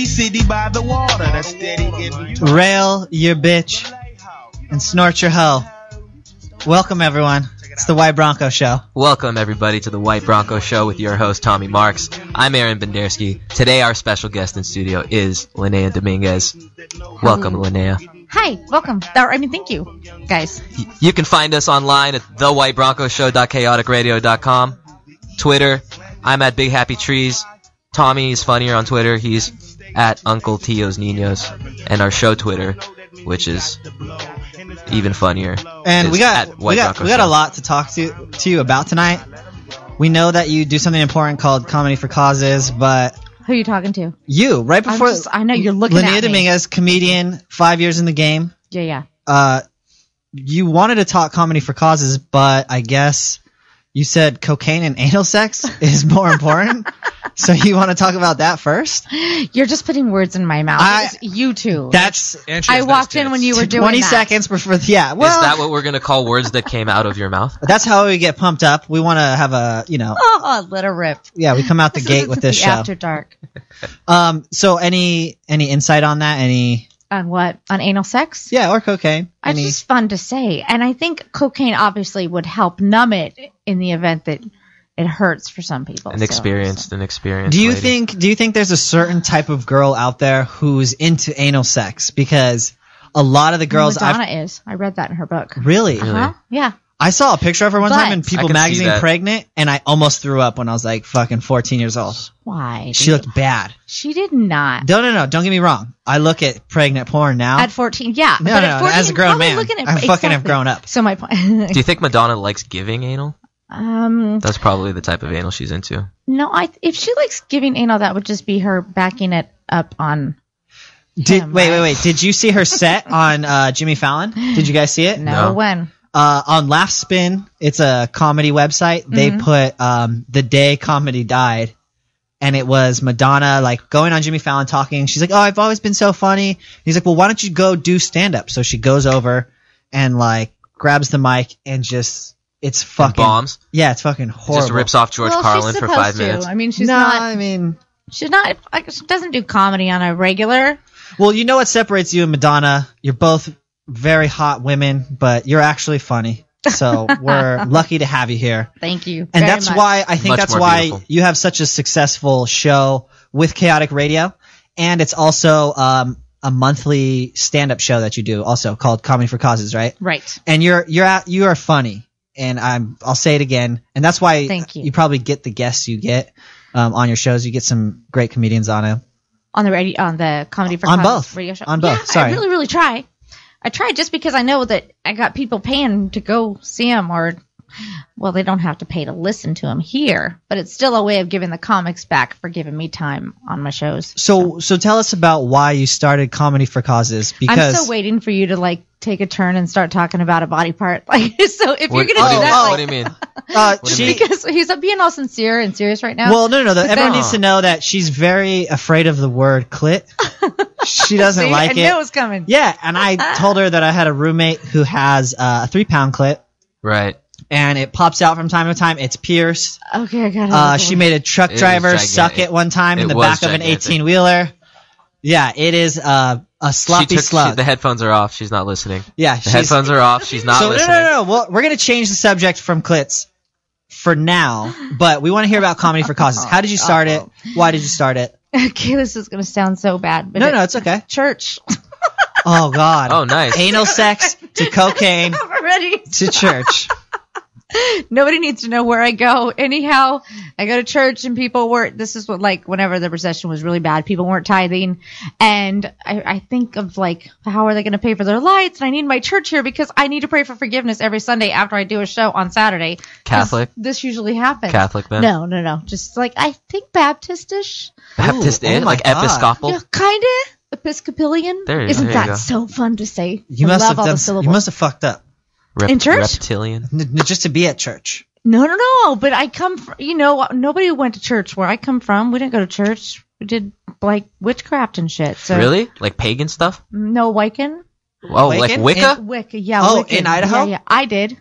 city by the water that's steady getting you. Rail your bitch and snort your hoe. Welcome, everyone. It's the White Bronco Show. Welcome, everybody, to the White Bronco Show with your host, Tommy Marks. I'm Aaron Bendersky. Today, our special guest in studio is Laniea Dominguez. Welcome, Laniea. Hi, welcome. Thank you, guys. You can find us online at TheWhiteBroncoShow.chaoticradio.com. Twitter, I'm at Big Happy Trees. Tommy is funnier on Twitter. He's at Uncle Tio's Ninos. And our show Twitter, which is even funnier. And we got a lot to talk to you about tonight. We know that you do something important called Comedy for Causes, but who are you talking to? You, right before. I know you're looking at me. Laniea Dominguez, comedian, 5 years in the game. Yeah. You wanted to talk Comedy for Causes, but I guess you said cocaine and anal sex is more important. So you want to talk about that first? You're just putting words in my mouth. It was you two. I walked in when you were doing 20 that. 20 seconds before. Yeah. Well, is that what we're going to call words that came out of your mouth? That's how we get pumped up. We want to have a, let her rip. Yeah, we come out the gate with this show. After dark. So any insight on that? On what? On anal sex? Yeah, or cocaine. It's just fun to say. And I think cocaine obviously would help numb it in the event that it hurts for some people. An experienced Do you lady. think there's a certain type of girl out there who's into anal sex? Because a lot of the girls Madonna is. I read that in her book. Really? Uh-huh. Yeah. I saw a picture of her one time in People I can Magazine see that. pregnant, and I almost threw up when I was like fucking 14 years old. Why? She looked bad. She did not. No. Don't get me wrong. I look at pregnant porn now. At 14, yeah. No, At 14, as a grown man. I fucking have grown up. So my point. Do you think Madonna likes giving anal? That's probably the type of anal she's into. No, if she likes giving anal, that would just be her backing it up on him, Wait. Did you see her set on Jimmy Fallon? Did you guys see it? No. When? On Laugh Spin, it's a comedy website. They put the day comedy died, and it was Madonna like going on Jimmy Fallon talking. She's like, "Oh, I've always been so funny." He's like, "Well, why don't you go do stand up?" So she goes over and like grabs the mic and just it's fucking bombs. Yeah, it's fucking horrible. Just rips off George Carlin for 5 minutes. I mean, she's she doesn't do comedy on a regular. Well, you know what separates you and Madonna? You're both very hot women, but you're actually funny. So we're lucky to have you here. Thank you. And that's why I think Much more beautiful. you have such a successful show with Chaotic Radio, and it's also a monthly stand-up show that you do, also called Comedy for Causes, right? Right. And you are funny, and I'll say it again, and that's why Thank you. You probably get the guests you get on your shows. You get some great comedians on it. On the Comedy for on Causes both radio show. On both. Yeah, Sorry. I really try. I try just because I know that I got people paying to go see them, well, they don't have to pay to listen to them here, but it's still a way of giving the comics back for giving me time on my shows. So tell us about why you started Comedy for Causes. Because I'm still waiting for you to take a turn and start talking about a body part. So if you're gonna do that, what do you mean? Because he's being all sincere and serious right now. Well, no. Everyone needs to know that she's very afraid of the word clit. She doesn't like it. I knew it was coming. Yeah, and I told her that I had a roommate who has a 3-pound clit. Right. And it pops out from time to time. It's pierced. Okay, I got it. She made a truck driver suck it one time in the back of an 18-wheeler. Yeah, it is a sloppy slug. The headphones are off. She's not listening. Yeah, the headphones are off. She's not listening. No. Well, we're going to change the subject from clits for now, but we want to hear about Comedy for Causes. How did you start it? Why did you start it? Okay, this is going to sound so bad. But No, it's okay. Church. Oh, God. Oh, nice. Anal sex to cocaine I'm ready. to church. Nobody needs to know where I go. Anyhow, I go to church and people weren't, this is what, whenever the recession was really bad, people weren't tithing. And I think of, how are they going to pay for their lights? And I need my church here because I need to pray for forgiveness every Sunday after I do a show on Saturday. Catholic? This usually happens. Catholic, then? No. Just, I think Baptist-ish. Baptist Ooh, oh my God. Episcopal? Yeah, kind of. Episcopalian. Isn't that so fun to say? You must have fucked up. In church? Reptilian? Just to be at church. No. But I come from, nobody went to church where I come from. We didn't go to church. We did, witchcraft and shit. So. Really? Like pagan stuff? No, Wiccan. Oh, like Wicca? Wicca, yeah. Oh, Wiccan. in Idaho? Yeah, I did.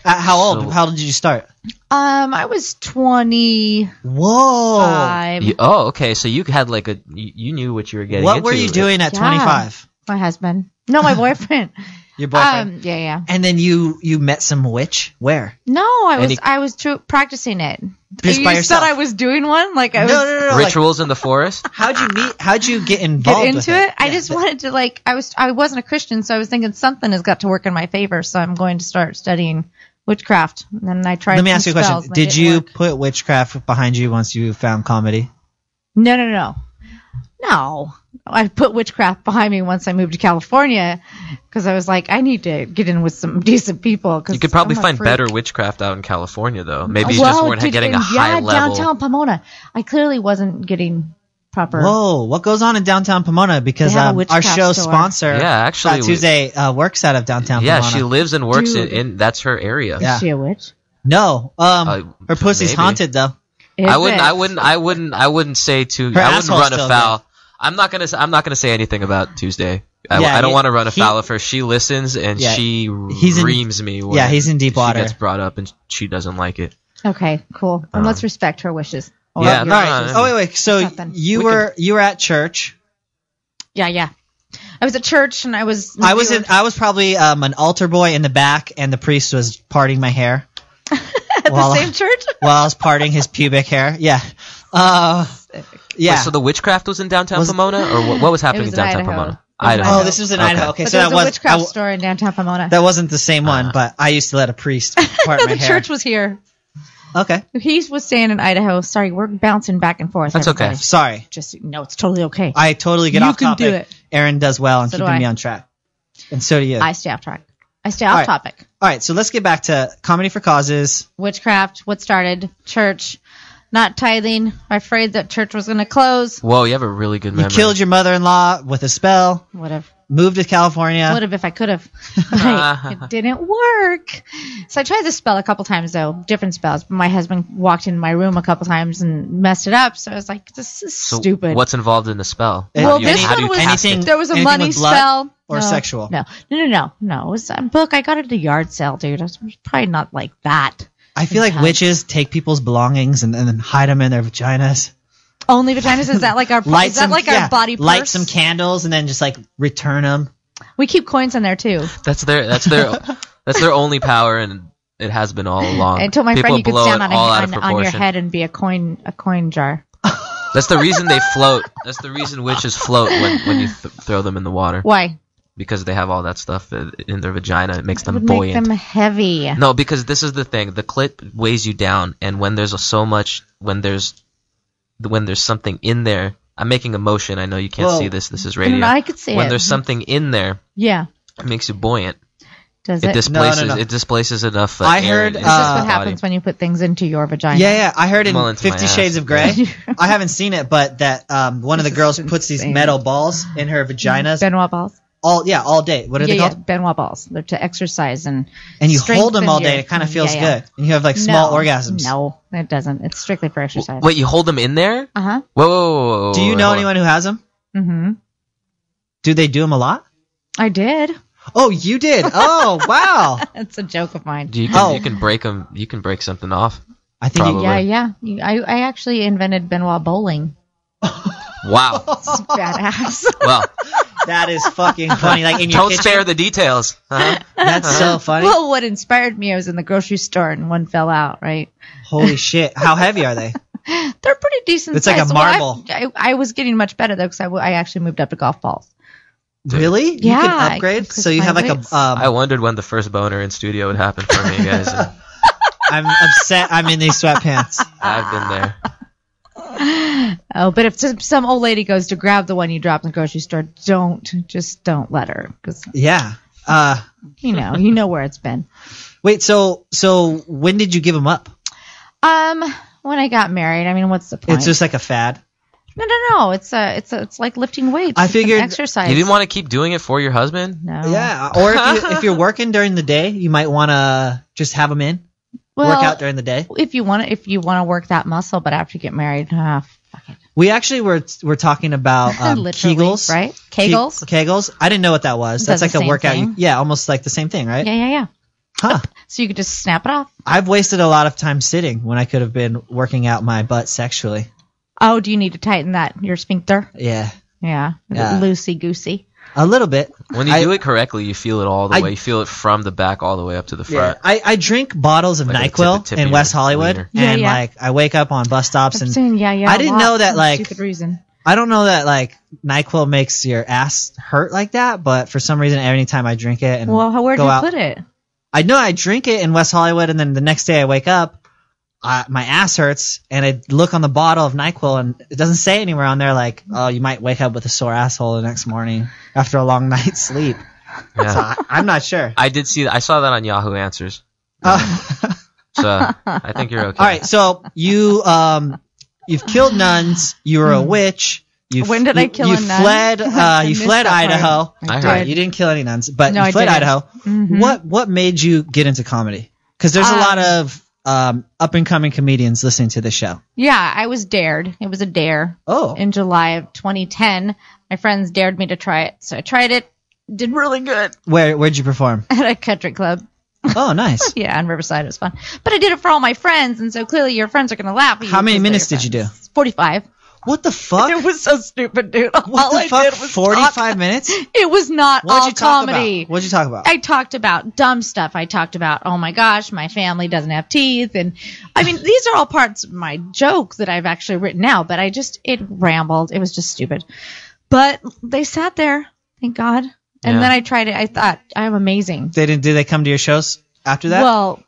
How old? So- How old did you start? I was 20. Whoa. Okay. So you had like you knew what you were getting What into. were you doing at Yeah. 25? My husband. No, my boyfriend. Your boyfriend. Yeah. And then you met some witch? Where? No, I was practicing it. Just you by yourself? said I was doing one? Like I was No. Rituals in the forest? How'd you meet? How'd you get get involved into with it. I Yeah, just wanted to I wasn't a Christian, so I was thinking something has got to work in my favor, so I'm going to start studying witchcraft. And then I tried Let me ask you a spells, question. and they Did didn't you work. put witchcraft behind you once you found comedy? No. I put witchcraft behind me once I moved to California because I was like, I need to get in with some decent people. Cause You could probably I'm a find freak. better witchcraft out in California, though. Maybe you just weren't getting a high level. Downtown Pomona. I clearly wasn't getting proper. Whoa, what goes on in downtown Pomona? Because They have a our witchcraft show store. sponsor, Yeah, actually, Fat Tuesday, works out of downtown Yeah, Pomona. she lives and works Dude. in that's her area. Yeah. Is she a witch? No, her pussy's maybe. haunted though. Is I it? wouldn't say too. Her I wouldn't asshole's run still afoul. I'm not gonna say anything about Tuesday. I Yeah, don't he- want to run he- afoul of her. She listens and Yeah, she he's in- reams me. When yeah, he's in deep water. She gets brought up and she doesn't like it. Okay, cool. And let's respect her wishes. Or Yeah, your no, wishes. no, Oh wait. So Nothing. you were at church. Yeah. I was at church and I was. I was probably an altar boy in the back, and the priest was parting my hair. at while- the same church. While I was parting his pubic hair. Yeah. Yeah. Wait, so the witchcraft was in downtown Pomona, or what was happening was in in downtown Idaho. Pomona? It was in Idaho. Oh, this was in Okay. Idaho. Okay, But so there that was a was witchcraft store in downtown Pomona. that wasn't the same one, but I used to let a priest part my the hair. church was here. Okay. He was staying in Idaho. Sorry, we're bouncing back and forth. That's okay. everybody. Sorry. Just no, it's totally okay. I totally get You off can topic. do it. Aaron does well in So do keeping I. me on track. And so do you. I stay off track. I stay off All right. topic. All right, so let's get back to Comedy for Causes. Witchcraft. What started? Church. Not tithing. Afraid that church was going to close. Whoa, you have a really good You memory. killed your mother-in-law with a spell. Whatever. Moved to California. Would have if I could have. It didn't work. So I tried this spell a couple times though, different spells. But my husband walked in my room a couple times and messed it up. So I was like, this is So stupid. What's involved in the spell? Well, this how do one you was cast it? there was a anything money with blood spell or No. sexual? No. It was a book. I got it at a yard sale, dude. It was probably not like that. I feel like Okay. witches take people's belongings and then hide them in their vaginas. Only vaginas. Is that like our? Is that like our body purse? Light some candles and then just like return them. We keep coins in there too. That's their only power, and it has been all along. I told my People friend you could blow stand it all out of on your proportion. head and be a coin jar. That's the reason they float. That's the reason witches float when you throw them in the water, Why? because they have all that stuff in their vagina. It makes It them would buoyant. make them heavy. No, because this is the thing. The clit weighs you down, and when there's when there's something in there. I'm making a motion. I know you can't Whoa. see this. This is radio. No, I could see when it. there's something in there, Yeah. it makes you buoyant. Does It it? displaces. No. It displaces enough. I air heard, into Is this the what body. happens when you put things into your vagina? Yeah. I heard in Well, into my 50 ass. Shades of Grey. I haven't seen it, but that one of the This girls is puts these insane. metal balls in her vaginas Benoit balls. all day. What are they called? Benoit balls. They're to exercise and And you hold them strengthen all day. your- It kind of feels Yeah. good. And you have like small orgasms. No, it doesn't. It's strictly for exercise. Wait, you hold them in there? Uh huh. Whoa. Do you know anyone who has them? Mm-hmm. Do they do them a lot? I did. Oh, you did. Oh, wow. That's a joke of mine. You can break them. You can break something off. I think you, Probably. Yeah. I actually invented Benoit bowling. Wow. It's badass. Well, that is fucking funny. Like in your don't kitchen. spare the details. Huh? That's so funny. Well, what inspired me, I was in the grocery store and one fell out, right? Holy shit. How heavy are they? They're pretty decent It's like size. a Well, marble. I was getting much better, though, because I actually moved up to golf balls. Really? You Yeah, can I upgrade? increased So you my have like weights. I wondered when the first boner in studio would happen for me, guys. And I'm upset I'm in these sweatpants. I've been there. Oh, but if some old lady goes to grab the one you dropped in the grocery store, don't let her, because Yeah. you know where it's been. Wait, so when did you give them up? When I got married, I mean, what's the point? It's just like a fad. No. It's like lifting weights. I It's an figured- exercise. You didn't want to keep doing it for your husband? No. Yeah. Or if you're working during the day, you might want to just have them in. Well, work out during the day. if you want to work that muscle, but after you get married, fuck it. We actually were talking about Literally, Kegels. right? Kegels. Kegels. I didn't know what that was. That's That's like the a same workout. thing. Yeah, almost like the same thing, right? Yeah. Huh. So you could just snap it off. I've wasted a lot of time sitting when I could have been working out my butt sexually. Oh, do you need to tighten your sphincter? Yeah. Yeah. Loosey goosey. A little bit. When you do it correctly, you feel it all the way. You feel it from the back all the way up to the front. Yeah. I drink bottles of Like NyQuil in West Hollywood, and like I wake up on bus stops, and I didn't know that like stupid reason. I don't know that like NyQuil makes your ass hurt like that, but for some reason, every time I drink it and where'd go you out, put it? I know I drink it in West Hollywood, and then the next day I wake up, my ass hurts, and I look on the bottle of NyQuil, and it doesn't say anywhere on there like, oh, you might wake up with a sore asshole the next morning after a long night's sleep. Yeah. So I'm not sure. I did see that. I saw that on Yahoo Answers. So I think you're okay. All right, so you've killed nuns. You were a witch. When did I kill a nun? You fled Idaho. I heard. You didn't kill any nuns, but No, you fled I didn't. Idaho. Mm-hmm. What made you get into comedy? Because there's a lot of up and coming comedians listening to the show. Yeah, I was dared. It was a dare. Oh. In July of 2010, my friends dared me to try it, so I tried it. Did really good Where'd you perform? at a country club. Oh, nice. Yeah, on Riverside. It was fun. But I did it for all my friends, and so clearly your friends are going to laugh at you. How many because they're minutes your did you do? friends. 45. What the fuck? It was so stupid, dude. What All the I fuck? did was 45 minutes? It was not What'd all you talk comedy. about? What'd you talk about? I talked about dumb stuff. I talked about, oh my gosh, my family doesn't have teeth. And I mean, these are all parts of my joke that I've actually written out, but it rambled. It was just stupid. But they sat there, thank God. And then I tried it. I thought, I'm amazing. Did they come to your shows after that? Well,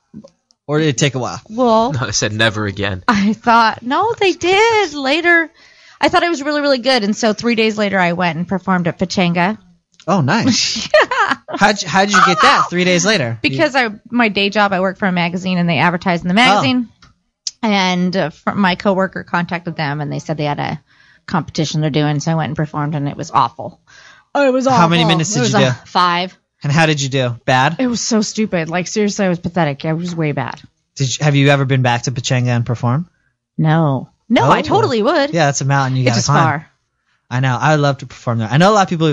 or did it take a while? No, I said never again. I thought, no, they did. Later, I thought it was really, really good. And so 3 days later, I went and performed at Pachanga. Oh, nice. How'd you get that 3 days later? Because my day job, I work for a magazine, and they advertise in the magazine. And my coworker contacted them, and they said they had a competition they're doing. So I went and performed, and it was awful. Oh, it was awful. How many minutes did you do? 5. And how did you do? Bad? It was so stupid. Like, seriously, I was pathetic. I was way bad. Have you ever been back to Pachanga and perform? No, Oh. I totally would. Yeah, that's a mountain you It's gotta just climb. far. I know. I would love to perform there. I know a lot of people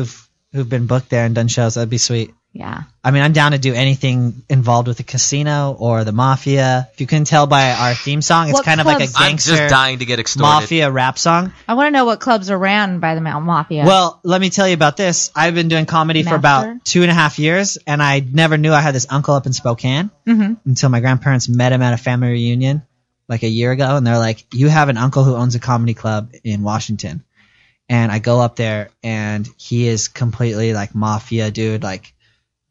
who've been booked there and done shows. That'd be sweet. Yeah. I mean, I'm down to do anything involved with the casino or the mafia. If you couldn't tell by our theme song, it's What kind of like a clubs? I'm gangster just dying to get extorted. mafia rap song. I want to know what clubs are ran by the Mountain Mafia. Well, let me tell you about this. I've been doing comedy for about Master? 2.5 years, and I never knew I had this uncle up in Spokane until my grandparents met him at a family reunion like a year ago, and they're like, you have an uncle who owns a comedy club in Washington. And I go up there, and he is completely like mafia dude, like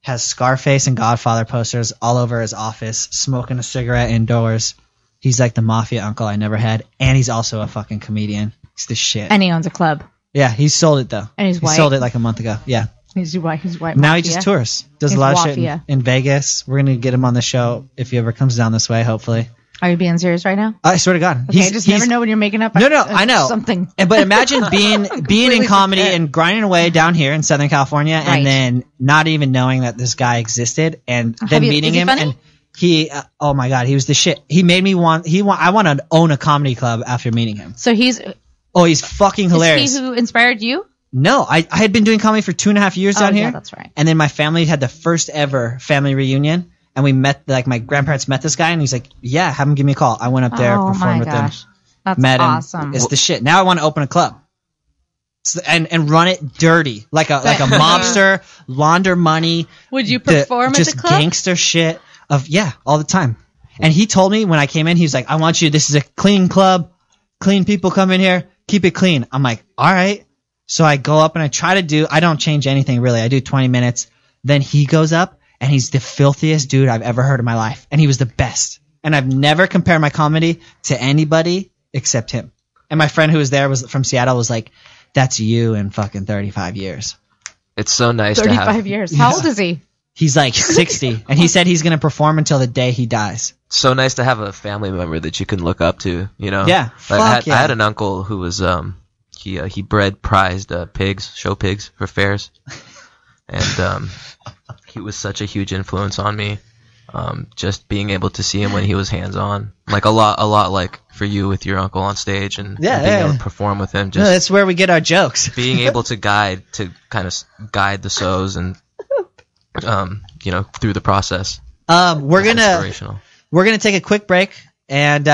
has Scarface and Godfather posters all over his office, smoking a cigarette indoors. He's like the mafia uncle I never had, and he's also a fucking comedian. He's the shit. and he owns a club. Yeah, he sold it though. And he's white. He sold it like a month ago. Yeah. He's white. Now he mafia. just tours. Does He's a lot of shit mafia. in Vegas. We're gonna get him on the show if he ever comes down this way, hopefully. Are you being serious right now? I swear to God. Okay, I just never know when you're making up. No, I know. Something. But imagine being in comedy forget. and grinding away down here in Southern California, Right. and then not even knowing that this guy existed, and then meeting is he him, funny? and he, oh my God, he was the shit. He made me I want to own a comedy club after meeting him. So he's fucking hilarious. Is he who inspired you? No, I had been doing comedy for 2.5 years down here. Yeah, that's right. And then my family had the first ever family reunion, and we met, like, my grandparents met this guy, and he's like, yeah, have him give me a call. I went up there, Oh performed my with gosh. him, That's met awesome. him. It's the shit. Now I want to open a club. And run it dirty, like a mobster, launder money. Would you perform at just the club? gangster shit all the time. And he told me when I came in, he was like, I want you, this is a clean club, clean people come in here, keep it clean. I'm like, all right. So I go up and I don't change anything really. I do 20 minutes. Then he goes up and he's the filthiest dude I've ever heard in my life. And he was the best. And I've never compared my comedy to anybody except him. And my friend who was there was from Seattle was like, that's you in fucking 35 years. It's so nice to have. 35 years. How old is he? He's like 60. And he said he's going to perform until the day he dies. So nice to have a family member that you can look up to, you know? Yeah. I had an uncle who was, he bred prized pigs, show pigs for fairs. And he was such a huge influence on me. Just being able to see him when he was hands-on. Like a lot like for you with your uncle on stage and being able to perform with him. Just that's where we get our jokes. being able to guide the shows and, through the process. We're Inspirational. gonna take a quick break, and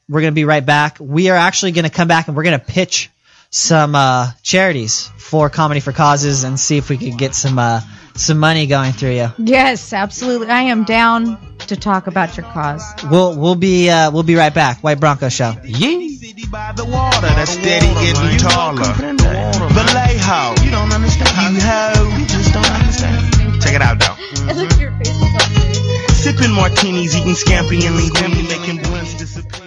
we're gonna be right back. We are actually gonna come back and we're gonna pitch some charities for Comedy for Causes and see if we could get some money going through you. Yes, absolutely. I am down to talk about your cause. We'll be right back. White Bronco Show. City by the water that's steady getting taller. Vallejo, you don't understand. You just don't understand. Check it out, though. And look at your face. Sipping martinis, eating scampi and linguine, making blunts disappear.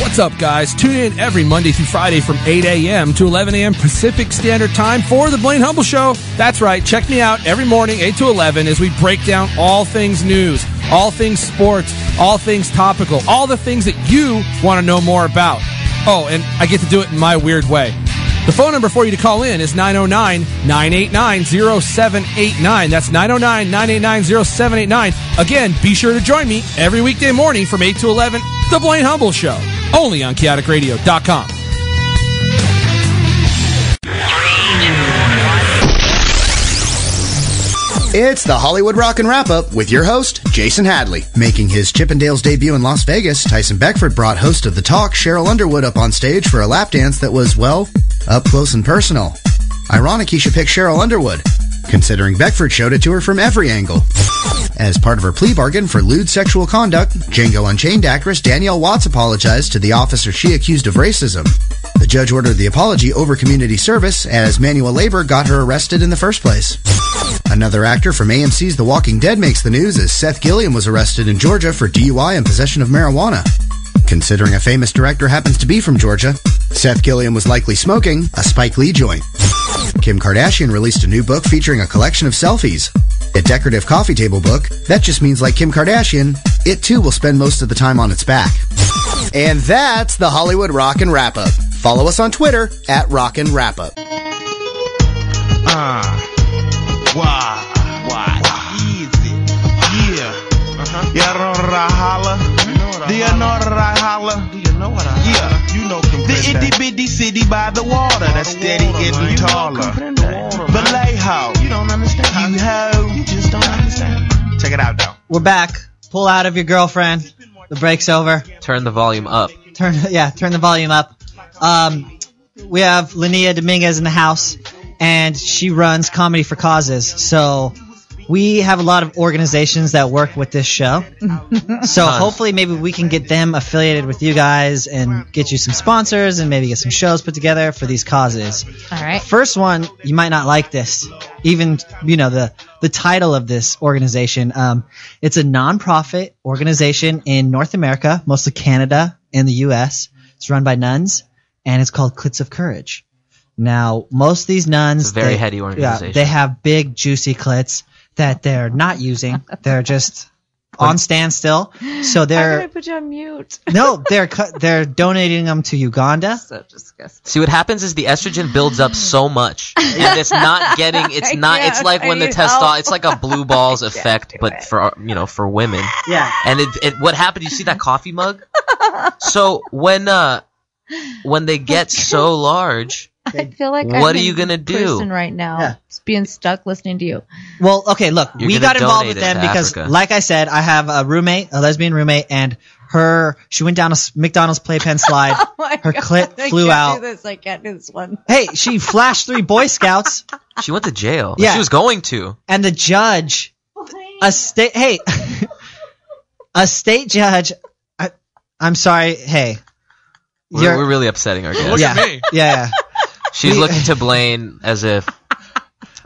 What's up, guys? Tune in every Monday through Friday from 8 a.m. to 11 a.m. Pacific Standard Time for The Blaine Humble Show. That's right. Check me out every morning, 8 to 11, as we break down all things news, all things sports, all things topical, all the things that you want to know more about. Oh, and I get to do it in my weird way. The phone number for you to call in is 909-989-0789. That's 909-989-0789. Again, be sure to join me every weekday morning from 8 to 11, The Blaine Humble Show, only on chaoticradio.com. It's the Hollywood Rockin' Wrap-Up with your host, Jason Hadley. Making his Chippendales debut in Las Vegas, Tyson Beckford brought host of The Talk, Cheryl Underwood, up on stage for a lap dance that was, well, up close and personal. Ironic he should pick Cheryl Underwood, considering Beckford showed it to her from every angle. As part of her plea bargain for lewd sexual conduct, Django Unchained actress Danielle Watts apologized to the officer she accused of racism. The judge ordered the apology over community service, as manual labor got her arrested in the first place. Another actor from AMC's The Walking Dead makes the news, as Seth Gilliam was arrested in Georgia for DUI and possession of marijuana. Considering a famous director happens to be from Georgia, Seth Gilliam was likely smoking a Spike Lee joint. Kim Kardashian released a new book featuring a collection of selfies. A decorative coffee table book, that just means, like Kim Kardashian, it too will spend most of the time on its back. And that's the Hollywood Rockin' Wrap-Up. Follow us on Twitter at Rockin' Wrap-Up. Easy. Yeah. Yeah, know what I holla? Do you know what I holla? Yeah, you know the itty bitty city by the water that's steady getting taller. Vallejo, you don't understand. You just don't understand. Check it out, though. We're back. Pull out of your girlfriend. The break's over. Turn the volume up. Turn the volume up. We have Laniea Dominguez in the house, and she runs Comedy for Causes. So we have a lot of organizations that work with this show. So hopefully maybe we can get them affiliated with you guys and get you some sponsors and maybe get some shows put together for these causes. All right. First one, you might not like this. Even, the title of this organization. It's a non-profit organization in North America, mostly Canada and the U.S. It's run by nuns, and it's called Clits of Courage. Now, most of these nuns... It's a very heady organization. Yeah, they have big, juicy clits that they're not using. They're just on standstill. So they're... How can I put you on mute? No, they're donating them to Uganda. So disgusting. See, what happens is the estrogen builds up so much, and it's not getting. It's not. It's like when the testosterone. It's like a blue balls effect, but for women. Yeah. And what happened? You see that coffee mug? So when they get so large, I feel like what I'm are you gonna in do? prison right now? Yeah. Just being stuck listening to you. Well, okay, look, You're we gonna got involved donate with it them to because, Africa. like I said, I have a lesbian roommate, and she went down a McDonald's playpen slide. Oh my Her God. clit flew out. I can't do this one. Hey, she flashed 3 Boy Scouts, she went to jail. Yeah. She was going to. and the judge, a state judge. I'm sorry. Hey, We're really upsetting our guest. Look yeah, at me. yeah. She's We- looking to Blaine as if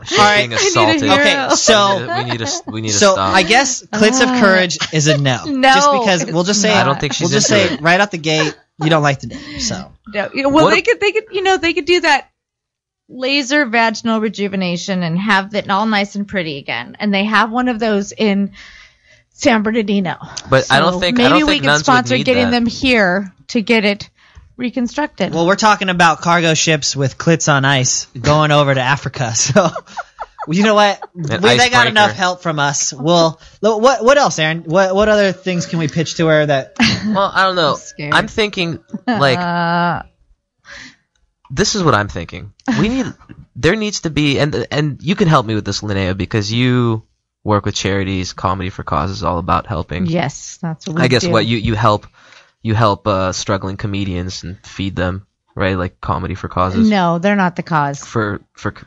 she's All right. being assaulted. I need a hero. Okay, so we need to so stop. I guess Clits of Courage is a no. No, just because we'll just say it's I don't think she's we'll just into say it. right out the gate you don't like the name. So No, well, What- they could do that laser vaginal rejuvenation and have it all nice and pretty again. And they have one of those in San Bernardino. But I don't think maybe we can nuns would sponsor need getting that. them here to get it reconstructed. well, we're talking about cargo ships with clits on ice going over to Africa. So you know what? They got icebreaker. enough help from us. Well, what else, Aaron? What other things can we pitch to her that? Well, I don't know. I'm scared. I'm thinking like this is what I'm thinking. There needs to be, and you can help me with this, Laniea, because you work with charities. Comedy for Cause is all about helping. Yes, that's what we I guess do. what you help struggling comedians and feed them, right? Like Comedy for Causes. No, they're not the cause. For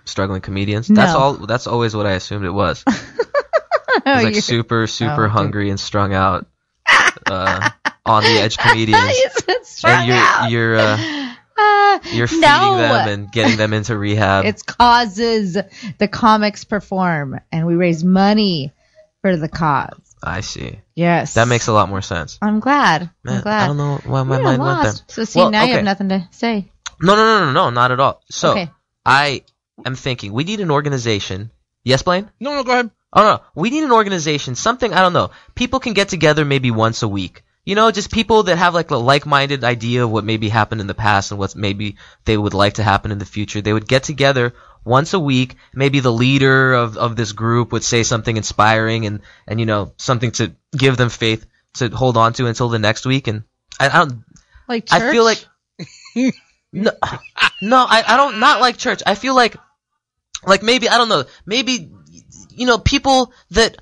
struggling comedians. No. That's always what I assumed it was. Oh, It's like you're- super hungry and strung out, on the edge comedians. You said strung out. And you're feeding no. them and getting them into rehab. It's causes. The comics perform, and we raise money for the cause. I see. Yes. That makes a lot more sense. I'm glad. Man, I'm glad. I don't know why my You're mind went there. lost. So see, Well, now you okay. have nothing to say. No, not at all. So Okay. I am thinking we need an organization. Yes, Blaine? No, go ahead. Oh no, we need an organization. Something, I don't know. People can get together maybe once a week. You know, just people that have like a like-minded idea of what maybe happened in the past and what maybe they would like to happen in the future. They would get together once a week. Maybe the leader of this group would say something inspiring and you know, something to give them faith to hold on to until the next week. And I don't. Like church? I feel like no, I don't, not like church. I feel like maybe, I don't know, maybe, you know, people that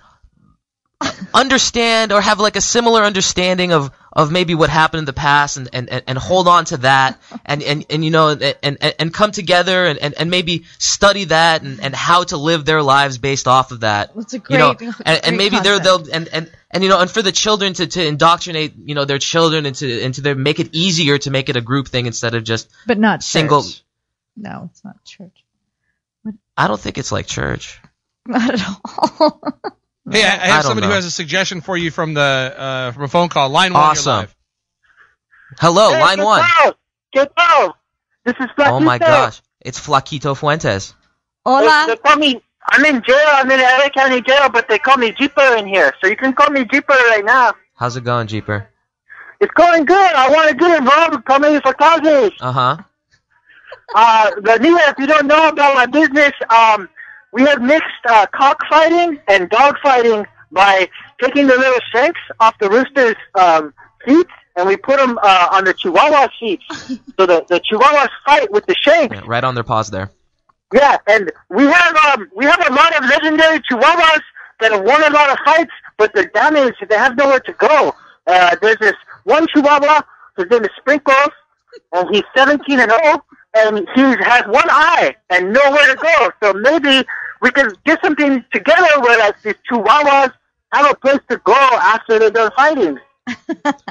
understand or have like a similar understanding of maybe what happened in the past and hold on to that and you know and come together and maybe study that and how to live their lives based off of that. That's a you know, great and maybe concept. they'll and you know, and for the children to indoctrinate, you know, their children into their, make it easier to make it a group thing instead of just But not single. church. No, it's not church. I don't think it's like church. Not at all. Hey, I I have don't somebody who know. has a suggestion for you from from a phone call. Line 1, Awesome. you're live. Hello, line one. ¿Qué tal? This is Flaquito. Oh my gosh, it's Flaquito Fuentes. They Hola. call me, I'm in jail. I'm in LA County jail, but they call me Jeeper in here. So you can call me Jeeper right now. How's it going, Jeeper? It's going good. I want to get involved with Comedy for Causes. Uh-huh. Laniea, if you don't know about my business, we have mixed cockfighting and dogfighting by taking the little shanks off the rooster's feet, and we put them on the Chihuahua seats. So the Chihuahuas fight with the shanks. Yeah, right on their paws there. Yeah, and we have a lot of legendary Chihuahuas that have won a lot of fights, but they're damaged. They have nowhere to go. There's this one Chihuahua. His name is Sprinkles, and he's 17-0, and he has one eye and nowhere to go. So maybe we could get something together where like these Chihuahuas have a place to go after they're done fighting.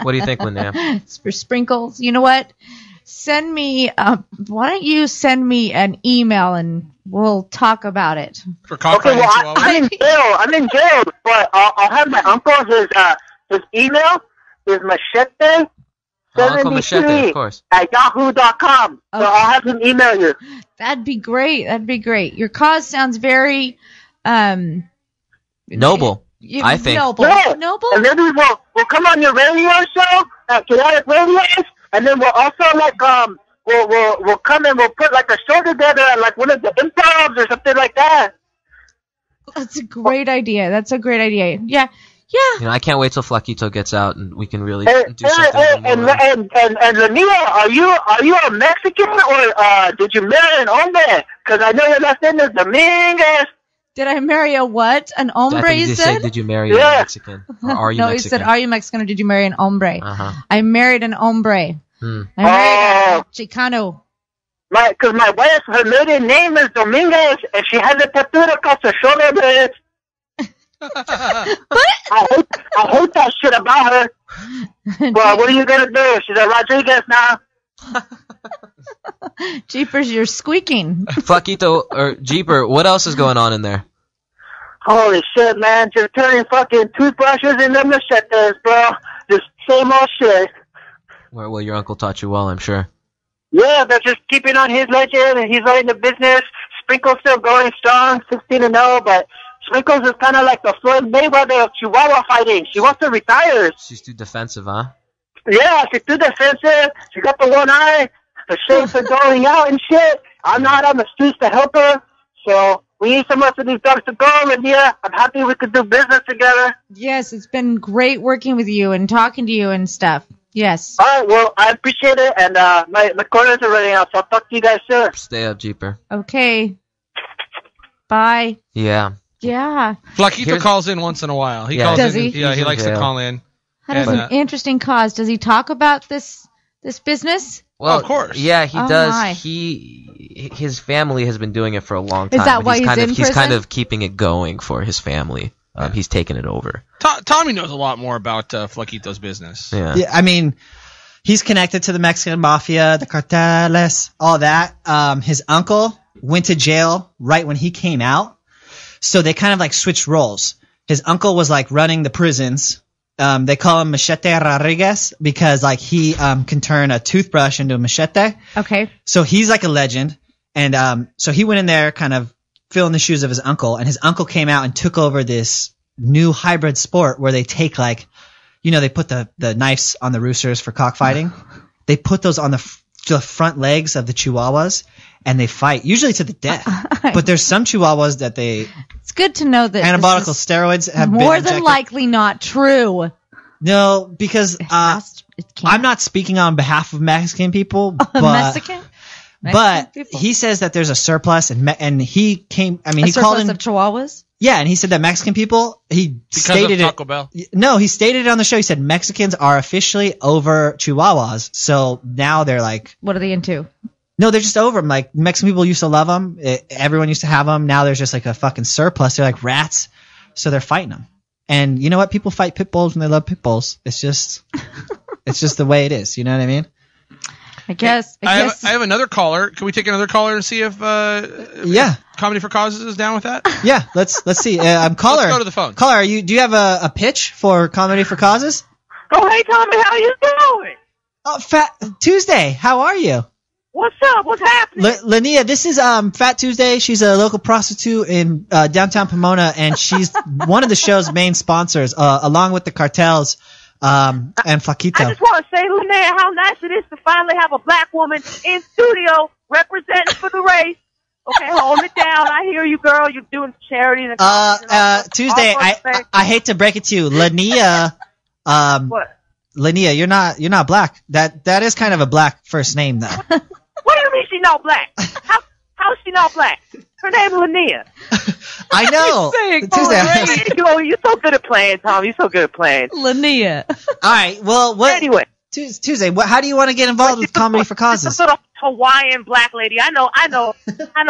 What do you think, Laniea? It's for Sprinkles. You know what? Send me. Why don't you send me an email and we'll talk about it. For cockfighting Okay, well, Chihuahua. I'm in jail, but I'll have my uncle, his email is machete. Uncle Machete, of course. At yahoo.com. So Okay. I'll have him email you. That'd be great. That'd be great. Your cause sounds very Noble, I think. Noble. Yeah. Noble. And maybe we'll come on your radio show at Chaotic Radios, and then we'll also we'll come and we'll put like a show together at like one of the improvs or something like that. That's a great idea. That's a great idea. Yeah. Yeah. You know, I can't wait till Flaquito gets out and we can really And do something. and Laniea, are you a Mexican or did you marry an hombre? Because I know your last name is Dominguez. Did I marry a what? An I hombre, think you you said? said, did you marry Yeah. a Mexican? Or are you No, Mexican? he said, are you Mexican or did you marry an hombre? Uh-huh. I married an hombre. Hmm. I married Oh. a Chicano. Because my wife, her maiden name is Dominguez, and she has a tattoo across her shoulder, but I hate that shit about her. Well, what are you gonna do? She's a Rodriguez now. Jeepers, you're squeaking. Flaquito, or Jeeper, what else is going on in there? Holy shit, man! Just turning fucking toothbrushes into machetes, bro. Just same old shit. Well, your uncle taught you well, I'm sure. Yeah, they're just keeping on his legend, and he's running the business. Sprinkle's still going strong, 16-0, but Sprinkles is kind of like the Floyd Mayweather of Chihuahua fighting. She wants to retire. She's too defensive, huh? Yeah, she's too defensive. She got the one eye. Her shapes are going out and shit. I'm not on the streets to help her. So we need some of these dogs to go, Laniea. I'm happy we could do business together. Yes, it's been great working with you and talking to you and stuff. Yes. All right, well, I appreciate it. And my corners are running out, so I'll talk to you guys soon. Stay up, Jeeper. Okay. Bye. Yeah. Yeah. Flaquito calls in once in a while. He calls Does in. he? Yeah, he likes to call in. That is an interesting cause. Does he talk about this business? Well, of course. Yeah, he Oh, does. my. His family has been doing it for a long time. Is that and why he's in He's kind prison? of keeping it going for his family. He's taken it over. Tommy knows a lot more about Flaquito's business. Yeah. Yeah, I mean, he's connected to the Mexican mafia, the carteles, all that. His uncle went to jail right when he came out, so they kind of like switched roles. His uncle was like running the prisons. They call him Machete Rodriguez because like he can turn a toothbrush into a machete. Okay. So he's like a legend. And so he went in there kind of filling the shoes of his uncle, and his uncle came out and took over this new hybrid sport where they take like, they put the knives on the roosters for cockfighting. They put those on the front legs of the chihuahuas and they fight, usually to the death. But there's some chihuahuas that It's good to know that anabolic this is steroids have been more injected. than likely not true. No, because I'm not speaking on behalf of Mexican people, but Mexican people? he says that there's a surplus, and he came. I mean, A he called surplus in of chihuahuas? Yeah, and he said that Mexican people. He stated of Taco Bell. No, he stated it on the show. He said Mexicans are officially over chihuahuas, so now they're like, What are they into? no, they're just over them. Like Mexican people used to love them. Everyone used to have them. Now there's just like a fucking surplus. They're like rats, so they're fighting them. And you know what? People fight pit bulls when they love pit bulls. It's just the way it is. You know what I mean? I guess. I have another caller. Can we take another caller and see if Comedy for Causes is down with that? Yeah, let's see. Caller, Let's go to the phone. Caller, do you have a pitch for Comedy for Causes? Oh, hey, Tommy, how you doing? Oh, Fat Tuesday. How are you? What's up? What's happening? Laniea, this is Fat Tuesday. She's a local prostitute in downtown Pomona, and she's one of the show's main sponsors, along with the cartels and Flaquito. I just want to say, Laniea, how nice it is to finally have a black woman in studio representing for the race. Okay, hold it down. I hear you, girl. You're doing charity. And Tuesday, I hate to break it to you, Laniea. What? Laniea, you're not black. That is kind of a black first name, though. What do you mean she's not black? How's she not black? Her name's Laniea. I know. Tuesday. You're so good at playing, Tom. You're so good at playing. Laniea. All right. Well, Anyway. Tuesday, how do what get involved with Comedy for Causes? This little Hawaiian black lady. I know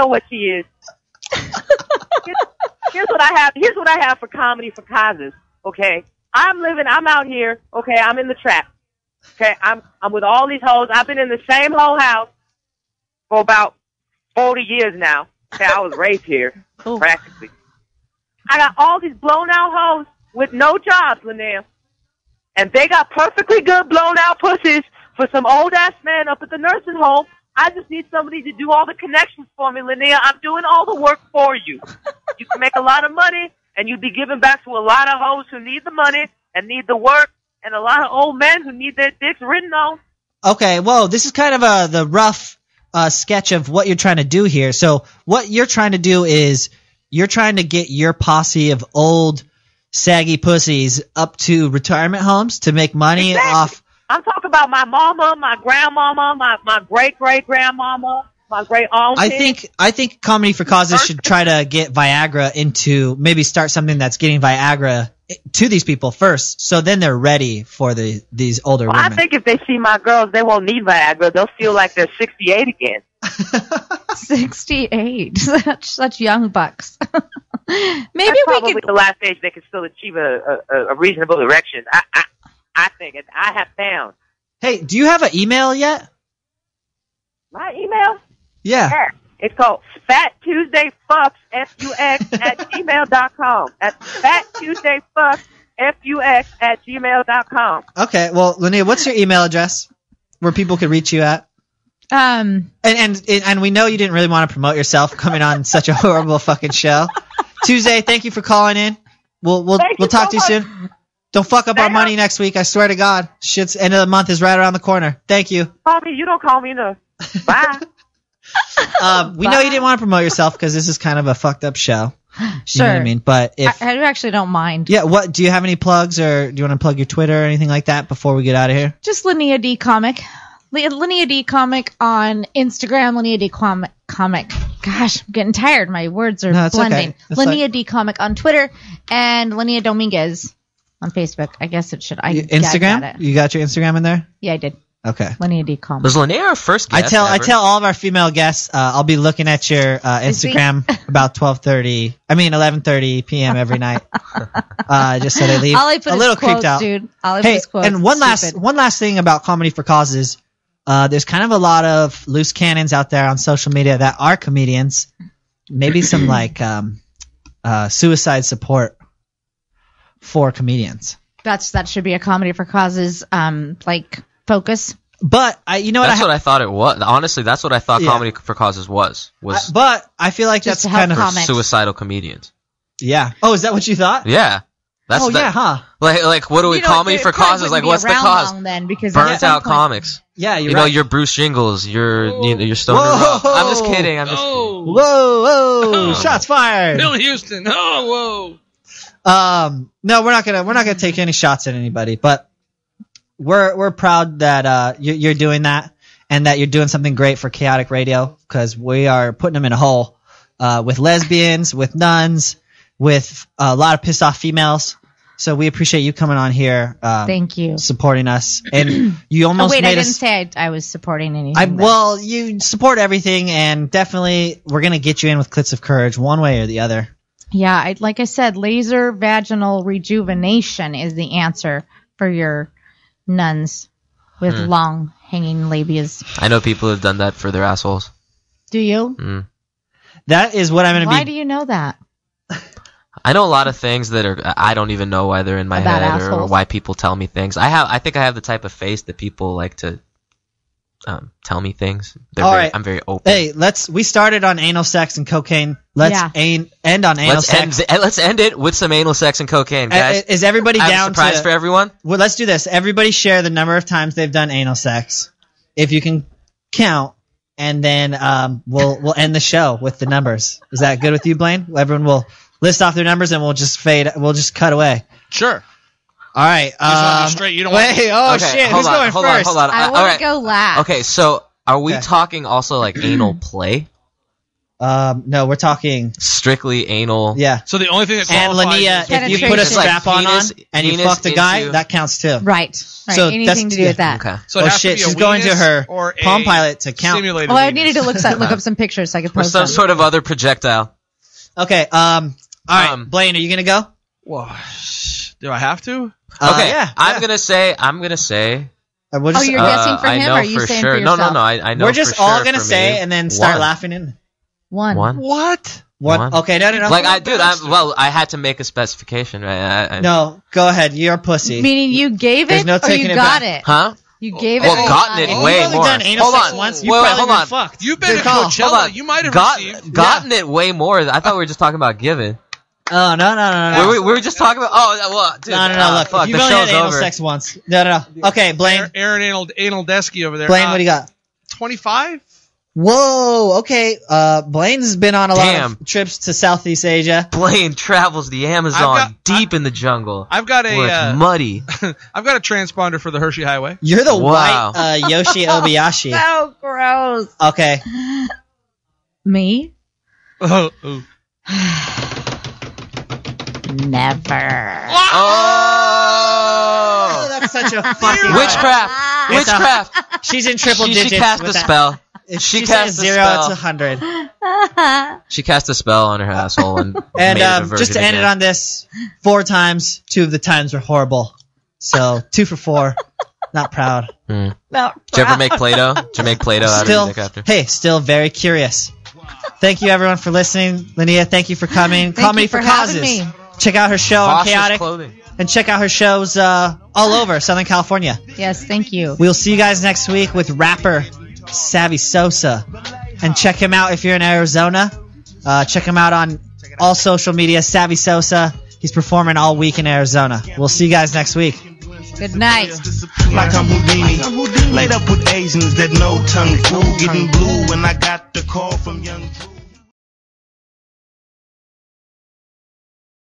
what she is. Here's what I have for Comedy for Causes. Okay, I'm out here. Okay, I'm in the trap. Okay, I'm with all these hoes. I've been in the same whole house for about 40 years now. Okay, I was raised here practically. I got all these blown out hoes with no jobs, Laniea. And they got perfectly good blown out pussies for some old ass man up at the nursing home. I just need somebody to do all the connections for me, Laniea. I'm doing all the work for you. You can make a lot of money, and you'd be giving back to a lot of hoes who need the money and need the work, and a lot of old men who need their dicks written on. Okay, well, this is kind of the rough sketch of what you're trying to do here. So what you're trying to do is you're trying to get your posse of old saggy pussies up to retirement homes to make money off. I'm talking about my mama, my grandmama, my great-great-grandmama, my great-auntie. I think Comedy for Causes should try to get Viagra into, maybe start something that's getting Viagra to these people first, so then they're ready for these older women. I think if they see my girls, they won't need Viagra. They'll feel like they're 68 again. 68. Such young bucks. Maybe That's we probably could. the last age they can still achieve a reasonable erection. I think I have found. Hey, do you have an email yet? My email? Yeah. It's called FatTuesdayFucks, F-U-X, @gmail.com. That's FatTuesdayFucks, F-U-X, @gmail.com. Okay, well, Laniea, what's your email address where people can reach you at? And we know you didn't really want to promote yourself coming on such a horrible fucking show. Tuesday, thank you for calling in. We'll talk to you soon. Don't fuck up our money next week. I swear to God. Shit's end of the month is right around the corner. Thank you. Call me. You don't call me enough. Bye. We know you didn't want to promote yourself because this is kind of a fucked up show. Sure. You know what I mean? But if I actually don't mind. yeah, what do you have any plugs, or do you want to plug your Twitter or anything like that before we get out of here? Just Laniea D Comic. Laniea D Comic on Instagram. Laniea D Comic. Gosh, I'm getting tired. My words are blending. Okay. It's Laniea D Comic on Twitter and Laniea Dominguez on Facebook. I guess it should. Instagram? Got it. You got your Instagram in there? Yeah, I did. Okay. Laniea D Comic. Was Laniea our first guest? I tell all of our female guests, I'll be looking at your Instagram about 11:30 p.m. every night. Just so they leave All I put a is little quotes, creeped out. dude. All I put Hey, is quotes. and one last thing about Comedy for Causes. There's kind of a lot of loose cannons out there on social media that are comedians. Maybe some like suicide support for comedians. That should be a Comedy for Causes focus. But That's what I thought it was. Honestly, that's what I thought Yeah. Comedy for Causes was but I feel like Just that's to help kind of comics. suicidal comedians. yeah. Oh, is that what you thought? Yeah. That's Yeah, huh? Like what do we Comedy for Causes? Like what's the cause? Then, because Burnt out comics. Yeah, you're You right. know, you're Bruce Shingles. You're Stoner Rock. I'm just kidding. Whoa, whoa! Shots fired. Bill Houston. Oh, whoa. No, we're not gonna take any shots at anybody, but we're proud that you're doing that and that you're doing something great for Chaotic Radio, because we are putting them in a hole with lesbians, with nuns, with a lot of pissed off females. So we appreciate you coming on here. Thank you. Supporting us, and you almost I made didn't us. say I was supporting anything. but- Well, you support everything, and definitely we're gonna get you in with Clits of Courage, one way or the other. Yeah, like I said, laser vaginal rejuvenation is the answer for your nuns with long hanging labias. I know people who've done that for their assholes. Do you? Mm. That is what I'm gonna Why be. do you know that? I know a lot of things that I don't even know why they're in my About head or assholes. why people tell me things. I think I have the type of face that people like to tell me things. I'm very open. Hey, we started on anal sex and cocaine. Let's end on anal sex. Let's end it with some anal sex and cocaine, guys. Is everybody I have down a surprise to? for everyone? Well, let's do this. Everybody share the number of times they've done anal sex, if you can count, and then we'll end the show with the numbers. Is that good with you, Blaine? Everyone will list off their numbers, and we'll just cut away. Sure. All right. You just want to be straight. You don't want. Wait. Oh shit. Who's going first? Hold on. I All want right. to go last. Okay, so are we Okay. talking also like anal play? No, we're talking. Strictly anal? Yeah. So the only thing that And qualifies Laniea, is if you penetration. put a It's like strap on penis- and you penis fuck the guy, into- that counts too. Right. So anything that's- to do with that. Okay. So it Oh has to shit, be a she's going to weenus her or Palm a Pilot to count. simulated Well, I weenus. needed to look up some pictures so I could Or post some them. sort of other projectile. Okay. All right. Blaine, are you gonna go? Whoa. Do I have to? Okay, Yeah. I'm gonna say. We'll just, you're guessing for I him, know or are you for saying sure. for No, yourself? I know. we're just for all sure gonna for say me. and then start One. laughing in. One. What? One. Okay. No. Like I had to make a specification, right? No. Go ahead. You're a pussy. Meaning you gave There's it no or taking you it got back. it? Huh? You gave it Well, or you gotten got it If way you've only more. done anal Hold sex on. once, you've Wait, probably hold been on. fucked. You've been Good to call. Coachella. Hold on. You might have received. Gotten it way more. I thought we were just talking about giving. Oh no. We were just talking about. Oh, well, dude. No. Look, fuck, if you've the only had show's anal over. sex once. No. Okay, Blaine. Aaron Anal Desky over there. Blaine, what do you got? 25? Whoa. Okay. Blaine's been on a lot of trips to Southeast Asia. Blaine travels the Amazon deep in the jungle. I've got where a it's muddy. I've got a transponder for the Hershey Highway. You're the Wow. white Yoshi Obayashi. So gross. Okay. Me? Oh. Never. Oh! That's such a fucking Witchcraft. She's in triple digits. She cast with a that. spell. If She she cast says a 0, spell. it's 100. She cast a spell on her asshole and And made it a virgin just to end it again. on this, 4 times, 2 of the times were horrible. So 2 for 4. Not proud. Did you ever make Play-Doh? Did you make Play-Doh out of Still, music after? hey, still very curious. Thank you everyone for listening. Laniea, thank you for coming. Thank Comedy you for for having Causes. me. Check out her show on Wash his Chaotic. clothing. And check out her shows all over Southern California. Yes, thank you. We'll see you guys next week with rapper Savvy Sosa. And check him out if you're in Arizona. Check him out on all social media, Savvy Sosa. He's performing all week in Arizona. We'll see you guys next week. Good night. Like I'm Houdini. Laid up with Asians that know tongue flu. Getting blue when I got the call from Young Drew.